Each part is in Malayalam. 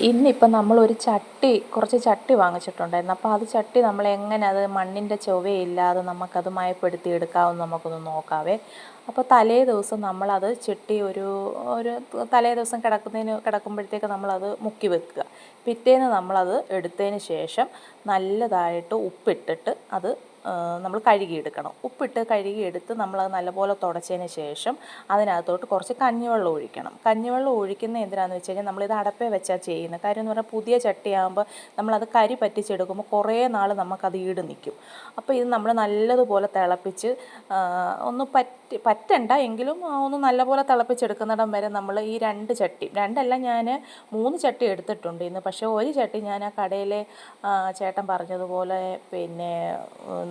ഇന്നിപ്പം നമ്മളൊരു കുറച്ച് ചട്ടി വാങ്ങിച്ചിട്ടുണ്ടായിരുന്നു. അപ്പോൾ അത് ചട്ടി നമ്മളെങ്ങനെ അത് മണ്ണിൻ്റെ ചൊവയില്ലാതെ നമുക്കത് മയപ്പെടുത്തി എടുക്കാമെന്ന് നമുക്കൊന്ന് നോക്കാവേ. അപ്പോൾ തലേ ദിവസം നമ്മളത് ചട്ടി ഒരു ഒരു തലേ ദിവസം കിടക്കുമ്പോഴത്തേക്ക് നമ്മളത് മുക്കി വെക്കുക. പിറ്റേന്ന് നമ്മളത് എടുത്തതിന് ശേഷം നല്ലതായിട്ട് ഉപ്പിട്ടിട്ട് അത് നമ്മൾ കഴുകിയെടുക്കണം. ഉപ്പിട്ട് കഴുകിയെടുത്ത് നമ്മളത് നല്ലപോലെ തുടച്ചതിന് ശേഷം അതിനകത്തോട്ട് കുറച്ച് കഞ്ഞിവെള്ളം ഒഴിക്കണം. കഞ്ഞിവെള്ളം ഒഴിക്കുന്നത് എന്തിനാണെന്ന് വെച്ച് കഴിഞ്ഞാൽ നമ്മളിത് അടപ്പേ വെച്ചാൽ ചെയ്യുന്നത്. കാര്യം എന്ന് പറഞ്ഞാൽ പുതിയ ചട്ടിയാകുമ്പോൾ നമ്മളത് കരി പറ്റിച്ചെടുക്കുമ്പോൾ കുറേ നാൾ നമുക്കത് ഈട് നിൽക്കും. അപ്പോൾ ഇത് നമ്മൾ നല്ലതുപോലെ തിളപ്പിച്ച് ഒന്ന് പറ്റണ്ട എങ്കിലും ഒന്ന് നല്ലപോലെ തിളപ്പിച്ചെടുക്കുന്നിടം വരെ നമ്മൾ ഈ രണ്ടല്ല ഞാൻ 3 ചട്ടി എടുത്തിട്ടുണ്ട് ഇന്ന്. പക്ഷേ ഒരു ചട്ടി ഞാൻ ആ കടയിലെ ചേട്ടൻ പറഞ്ഞതുപോലെ പിന്നെ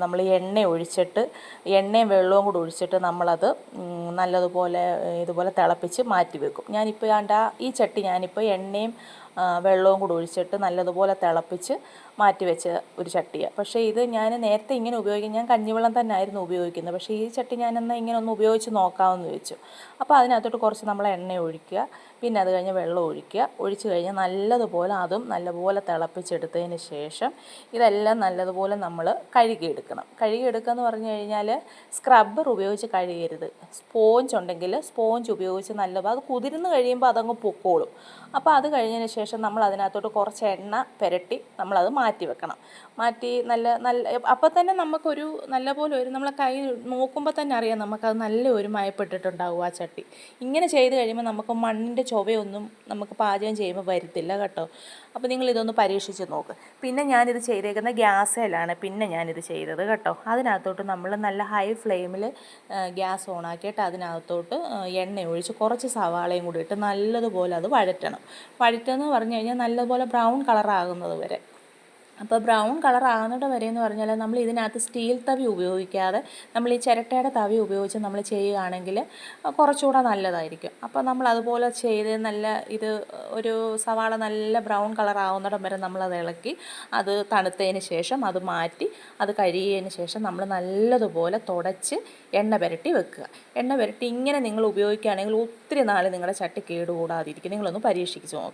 നമ്മൾ എണ്ണയും വെള്ളവും കൂടി ഒഴിച്ചിട്ട് നമ്മളത് നല്ലതുപോലെ ഇതുപോലെ തിളപ്പിച്ച് മാറ്റി വെക്കും. ഞാനിപ്പോൾ ഈ ചട്ടി ഞാനിപ്പോൾ എണ്ണയും വെള്ളവും കൂടി ഒഴിച്ചിട്ട് നല്ലതുപോലെ തിളപ്പിച്ച് മാറ്റി വെച്ച ഒരു ചട്ടിയാണ്. പക്ഷേ ഇത് ഞാൻ നേരത്തെ ഇങ്ങനെ ഞാൻ കഞ്ഞിവെള്ളം തന്നെ ആയിരുന്നു ഉപയോഗിക്കുന്നത്. പക്ഷേ ഈ ചട്ടി ഞാനെന്നാൽ ഇങ്ങനെ ഒന്ന് ഉപയോഗിച്ച് നോക്കാമെന്ന് വെച്ചു. അപ്പോൾ അതിനകത്തോട്ട് കുറച്ച് നമ്മൾ എണ്ണ ഒഴിക്കുക, പിന്നെ അത് കഴിഞ്ഞ് വെള്ളം ഒഴിച്ച് കഴിഞ്ഞ് നല്ലതുപോലെ തിളപ്പിച്ചെടുത്തതിന് ശേഷം ഇതെല്ലാം നല്ലതുപോലെ നമ്മൾ കഴുകിയെടുക്കണം. കഴുകിയെടുക്കുക എന്ന് പറഞ്ഞു കഴിഞ്ഞാൽ സ്ക്രബ്ബർ ഉപയോഗിച്ച് കഴുകരുത്. സ്പോഞ്ച് ഉണ്ടെങ്കിൽ സ്പോഞ്ച് ഉപയോഗിച്ച് അത് കുതിർന്ന് കഴിയുമ്പോൾ അതങ്ങ് പൊക്കോളും. അപ്പോൾ അത് കഴിഞ്ഞതിന് ശേഷം നമ്മൾ അതിനകത്തോട്ട് കുറച്ച് എണ്ണ പുരട്ടി നമ്മളത് മാറ്റി വെക്കണം. അപ്പോൾ തന്നെ നമുക്കൊരു നല്ലപോലെ നമ്മളെ കൈ നോക്കുമ്പോൾ തന്നെ അറിയാം നമുക്കത് നല്ല ഒരു മയപ്പെട്ടിട്ടുണ്ടാവും ആ ചട്ടി. ഇങ്ങനെ ചെയ്ത് കഴിയുമ്പോൾ നമുക്ക് മണ്ണിൻ്റെ ചൊവയൊന്നും നമുക്ക് പാചകം ചെയ്യുമ്പോൾ വരത്തില്ല കേട്ടോ. അപ്പോൾ നിങ്ങളിതൊന്ന് പരീക്ഷിച്ച് നോക്ക്. പിന്നെ ഞാനിത് ചെയ്തേക്കുന്നത് ഗ്യാസേലാണ് ഞാനിത് ചെയ്തത് കേട്ടോ. അതിനകത്തോട്ട് നമ്മൾ നല്ല ഹൈ ഫ്ലെയിമിൽ ഗ്യാസ് ഓണാക്കിയിട്ട് അതിനകത്തോട്ട് എണ്ണ ഒഴിച്ച് കുറച്ച് സവാളയും കൂടി ഇട്ട് നല്ലതുപോലെ അത് വഴറ്റുമെന്ന് പറഞ്ഞു കഴിഞ്ഞാൽ നല്ലതുപോലെ ബ്രൗൺ കളറാകുന്നത് വരെ. അപ്പോൾ ബ്രൗൺ കളർ ആകുന്നത് വരെ എന്ന് പറഞ്ഞാൽ നമ്മൾ ഇതിനകത്ത് സ്റ്റീൽ തവി ഉപയോഗിക്കാതെ നമ്മൾ ഈ ചിരട്ടയുടെ തവി ഉപയോഗിച്ച് നമ്മൾ ചെയ്യുകയാണെങ്കിൽ കുറച്ചുകൂടെ നല്ലതായിരിക്കും. അപ്പോൾ നമ്മൾ അതുപോലെ ചെയ്ത് ഒരു സവാള നല്ല ബ്രൗൺ കളർ ആകുന്നിടം വരെ നമ്മളത് ഇളക്കി അത് തണുത്തതിന് ശേഷം അത് മാറ്റി അത് കഴുകിയതിന് ശേഷം നമ്മൾ നല്ലതുപോലെ തുടച്ച് എണ്ണ പുരട്ടി വെക്കുക. എണ്ണ പുരട്ടി ഇങ്ങനെ നിങ്ങൾ ഉപയോഗിക്കുകയാണെങ്കിൽ ഒത്തിരി നാൾ നിങ്ങളുടെ ചട്ടി കേടുകൂടാതിരിക്കും. നിങ്ങളൊന്ന് പരീക്ഷിച്ച് നോക്കുക.